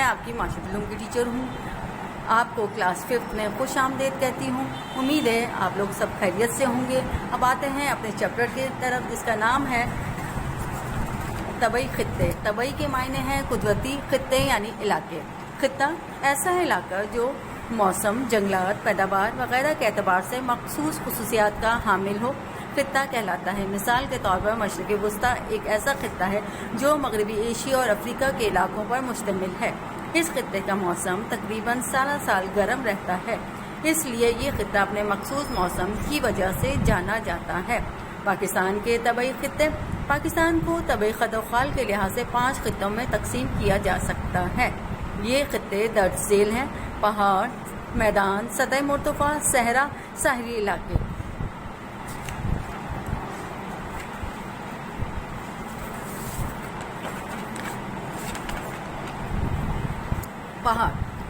میں آپ کی معاشرتی علوم کی ٹیچر ہوں. آپ کو کلاس 5 میں خوش آمدید کہتی ہوں. امید ہے آپ لوگ سب خیریت سے ہوں گے. اب آتے ہیں اپنے چیپٹر کی طرف جس کا نام ہے طبعی خطے. طبعی کے معنی ہیں قدرتی، خطے یعنی علاقے. خطہ ایسا ہے علاقہ جو موسم، جنگلات، پیداوار وغیرہ کے اعتبار سے مخصوص خصوصیات کا حامل ہو. خطہ کہلاتا ہے. مثال کے طور پر مشرق وسطیٰ ایک ایسا خطہ ہے جو مغربی ایشیا اور افریقہ کے علاقوں پر مشتمل ہے. اس خطے کا موسم تقریباً سارا سال گرم رہتا ہے، اس لیے یہ خطہ اپنے مخصوص موسم کی وجہ سے جانا جاتا ہے. پاکستان کے طبعی خطے. پاکستان کو طبعی خط و خال کے لحاظ سے 5 خطوں میں تقسیم کیا جا سکتا ہے. یہ خطے درج ذیل ہیں: پہاڑ، میدان، سطح مرتفع، صحرا، ساحلی علاقے.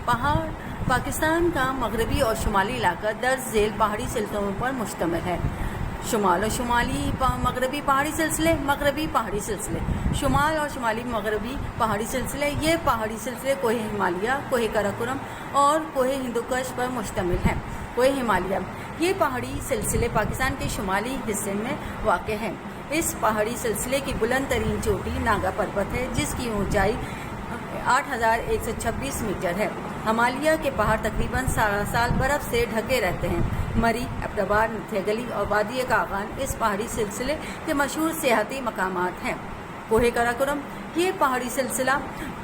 پہاڑ پاکستان کا مغربی اور شمالی علاقہ درج ذیل پہاڑی سلسلوں پر مشتمل ہے. شمال اور شمالی مغربی پہاڑی سلسلے. مغربی پہاڑی سلسلے. شمال اور شمالی مغربی پہاڑی سلسلے. یہ پہاڑی سلسلے کوہ ہمالیہ، کوہ قراقرم اور کوہ ہندوکش پر مشتمل ہیں. کوہ ہمالیہ. یہ پہاڑی سلسلے پاکستان کے شمالی حصے میں واقع ہیں. اس پہاڑی سلسلے کی بلند ترین چوٹی ناگا پربت ہے جس کی اونچائی 8126 میٹر ہے. ہمالیہ کے پہاڑ تقریباً سارا سال برف سے ڈھکے رہتے ہیں. مری، ابٹبار، نتھیا گلی اور وادی کاغان اس پہاڑی سلسلے کے مشہور سیاحتی مقامات ہیں. کوہ قراقرم. یہ پہاڑی سلسلہ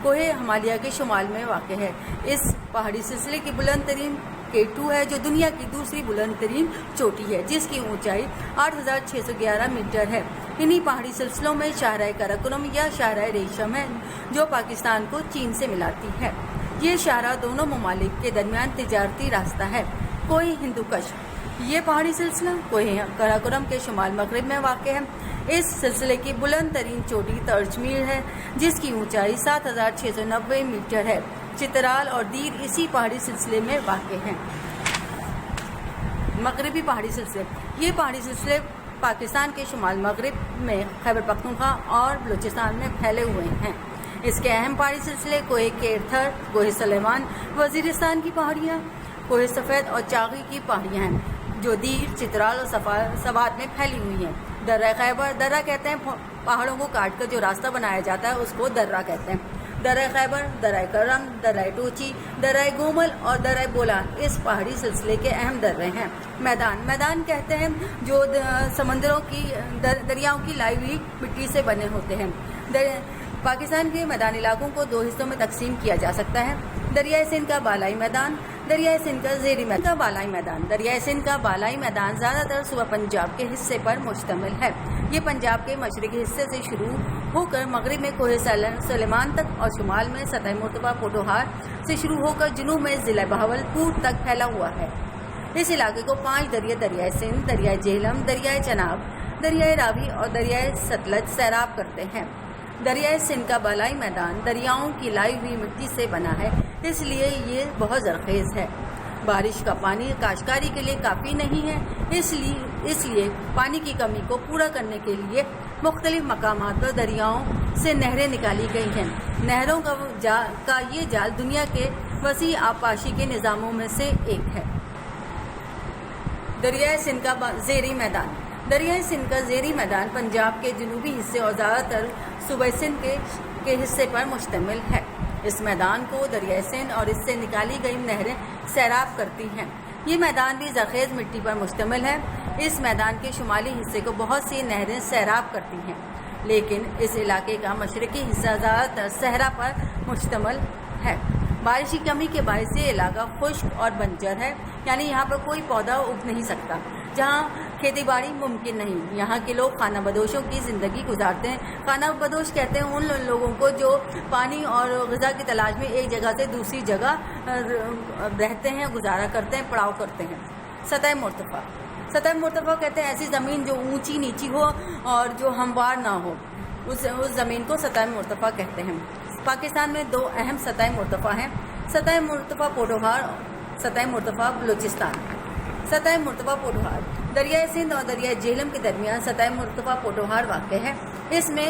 کوہ ہمالیہ کے شمال میں واقع ہے. اس پہاڑی سلسلے کی بلند ترین K2 ہے جو دنیا کی دوسری بلند ترین چوٹی ہے جس کی اونچائی 8611 میٹر ہے. انہی پہاڑی سلسلوں میں شاہراہ قراقرم یا شاہراہ ریشم ہے جو پاکستان کو چین سے ملاتی ہے. یہ شاہراہ دونوں ممالک کے درمیان تجارتی راستہ ہے. کوہ ہندوکش. یہ پہاڑی سلسلہ کوہ قراقرم کے شمال مغرب میں واقع ہے. اس سلسلے کی بلند ترین چوٹی ترجمیر ہے جس کی اونچائی 7690 میٹر ہے. چترال اور دیر اسی پہاڑی سلسلے میں واقع ہیں. مغربی پہاڑی سلسلے. یہ پہاڑی سلسلے پاکستان کے شمال مغرب میں خیبر پختونخوا اور بلوچستان میں پھیلے ہوئے ہیں. اس کے اہم پہاڑی سلسلے کوہ کیرتھر، کوہ سلیمان، وزیرستان کی پہاڑیاں، کوہ سفید اور چاغی کی پہاڑیاں ہیں جو دیر، چترال اور سوات میں پھیلی ہوئی ہیں. درہ خیبر. درہ کہتے ہیں پہاڑوں کو کاٹ کر جو راستہ بنایا جاتا ہے اس کو درہ کہتے ہیں. درہ خیبر، درہ کرم، درہ ٹوچی، درہ گومل اور درہ بولان اس پہاڑی سلسلے کے اہم درے ہیں. میدان کہتے ہیں جو سمندروں کی دریاؤں کی لائی ہوئی مٹی سے بنے ہوتے ہیں. پاکستان کے میدانی علاقوں کو 2 حصوں میں تقسیم کیا جا سکتا ہے: دریائے سندھ کا بالائی میدان، دریائے سندھ کا زیریں میدان. بالائی میدان. دریائے سندھ کا بالائی میدان زیادہ تر صوبہ پنجاب کے حصے پر مشتمل ہے. یہ پنجاب کے مشرقی حصے سے شروع ہو کر مغرب میں کوہ سلیمان تک اور شمال میں سطح مرتفع پوٹوہار سے شروع ہو کر جنوب میں ضلع بہاولپور تک پھیلا ہوا ہے. اس علاقے کو 5 دریا دریائے سندھ، دریائے جہلم، دریائے چناب، دریائے راوی اور دریائے ستلج سیراب کرتے ہیں. دریائے سندھ کا بالائی میدان دریاؤں کی لائی ہوئی مٹی سے بنا ہے اس لیے یہ بہت زرخیز ہے. بارش کا پانی کاشتکاری کے لیے کافی نہیں ہے اس لیے پانی کی کمی کو پورا کرنے کے لیے مختلف مقامات پر دریاؤں سے نہریں نکالی گئی ہیں. نہروں کا یہ جال دنیا کے وسیع آبپاشی کے نظاموں میں سے ایک ہے. دریائے سندھ کا زیریں میدان. دریائے سندھ کا زیریں میدان پنجاب کے جنوبی حصے اور زیادہ تر صوبہ سندھ کے حصے پر مشتمل ہے. اس میدان کو دریائے سندھ اور اس سے نکالی گئی نہریں سیراب کرتی ہیں. یہ میدان بھی زرخیز مٹی پر مشتمل ہے. اس میدان کے شمالی حصے کو بہت سی نہریں سیراب کرتی ہیں لیکن اس علاقے کا مشرقی حصہ زیادہ تر صحرا پر مشتمل ہے. بارش کی کمی کے باعث یہ علاقہ خشک اور بنجر ہے یعنی یہاں پر کوئی پودا اگ نہیں سکتا جہاں کھیتی باڑی ممکن نہیں. یہاں کے لوگ خانہ بدوشوں کی زندگی گزارتے ہیں. خانہ بدوش کہتے ہیں ان لوگوں کو جو پانی اور غذا کی تلاش میں ایک جگہ سے دوسری جگہ رہتے ہیں، گزارا کرتے ہیں، پڑاؤ کرتے ہیں. سطح مرتفع. سطح مرتفع کہتے ہیں ایسی زمین جو اونچی نیچی ہو اور جو ہموار نہ ہو، اس زمین کو سطح مرتفع کہتے ہیں. پاکستان میں 2 اہم سطح مرتفع ہیں: سطح مرتفع پوٹوہار، سطح مرتفع بلوچستان. سطح مرتفع پوٹوہار. دریائے سندھ اور دریائے جہلم کے درمیان سطح مرتفع پوٹوہار واقع ہے. اس میں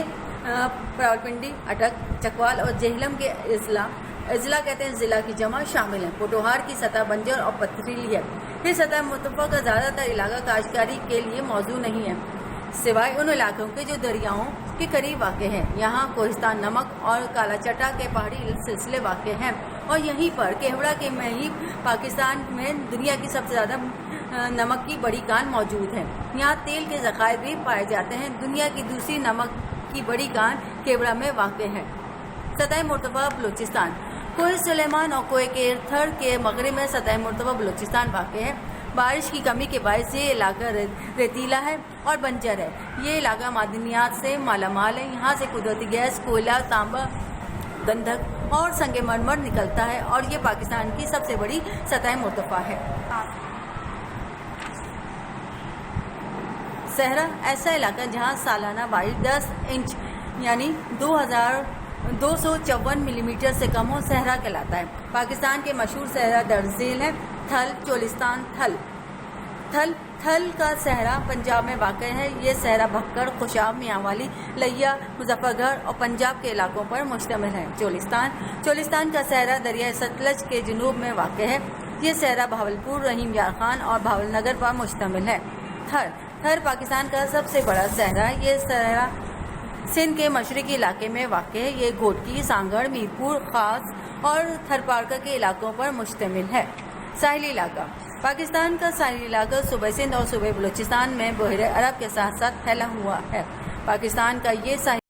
راولپنڈی، اٹک، چکوال اور جہلم کے اضلاع اضلاع کہتے ہیں ضلع کی جمع شامل ہیں۔ پوٹوہار کی سطح بنجر اور پتھریلی ہے۔ یہ سطح مرتفع کا زیادہ تر علاقہ کاشتکاری کے لیے موزوں نہیں ہے، سوائے ان علاقوں کے جو دریاؤں کے قریب واقع ہیں۔ یہاں کوہستان نمک اور کالا چٹا کے پہاڑی سلسلے واقع ہیں، اور یہیں پر کیوڑا کے مہیب پاکستان میں دنیا کی سب سے زیادہ نمک کی بڑی کان موجود ہے۔ یہاں تیل کے ذخائر بھی پائے جاتے ہیں۔ دنیا کی دوسری نمک کی بڑی کان کیوڑا میں واقع ہے۔ سطح مرتفع بلوچستان، کوہ سلیمان اور کوہ کیرتھر کے مغرب میں سطح مرتفع بلوچستان واقع ہے۔ بارش کی کمی کے باعث یہ علاقہ ریتیلا ہے اور بنجر ہے۔ یہ علاقہ معدنیات سے مالا مال ہے۔ یہاں سے قدرتی گیس، کوئلہ، تانبا، گندھک اور سنگ مرمر نکلتا ہے، اور یہ پاکستان کی سب سے بڑی سطح مرتفع ہے۔ صحرا ایسا علاقہ جہاں سالانہ بارش 10 انچ یعنی 2254 ملی میٹر سے کم ہو صحرا کہلاتا ہے۔ پاکستان کے مشہور صحرا درج ذیل ہے۔ تھل، چولستان تھل کا صحرا پنجاب میں واقع ہے۔ یہ صحرا بھکڑ، خوشاب، میاں والی، لیا، مظفر گڑھ اور پنجاب کے علاقوں پر مشتمل ہے۔ چولستان کا صحرا دریائے ستلج کے جنوب میں واقع ہے۔ یہ صحرا بہاولپور، رحیم یار خان اور بھاول نگر پر مشتمل ہے۔ تھر پاکستان کا سب سے بڑا صحرا ہے۔ یہ صحرا سندھ کے مشرقی علاقے میں واقع ہے۔ یہ گھوٹکی، سانگڑ، میرپور، خاص اور تھرپارکر کے علاقوں پر مشتمل ہے۔ ساحلی علاقہ، پاکستان کا ساحلی علاقہ صوبہ سندھ اور صوبہ بلوچستان میں بحیرہ عرب کے ساتھ ساتھ پھیلا ہوا ہے۔ پاکستان کا یہ ساحلی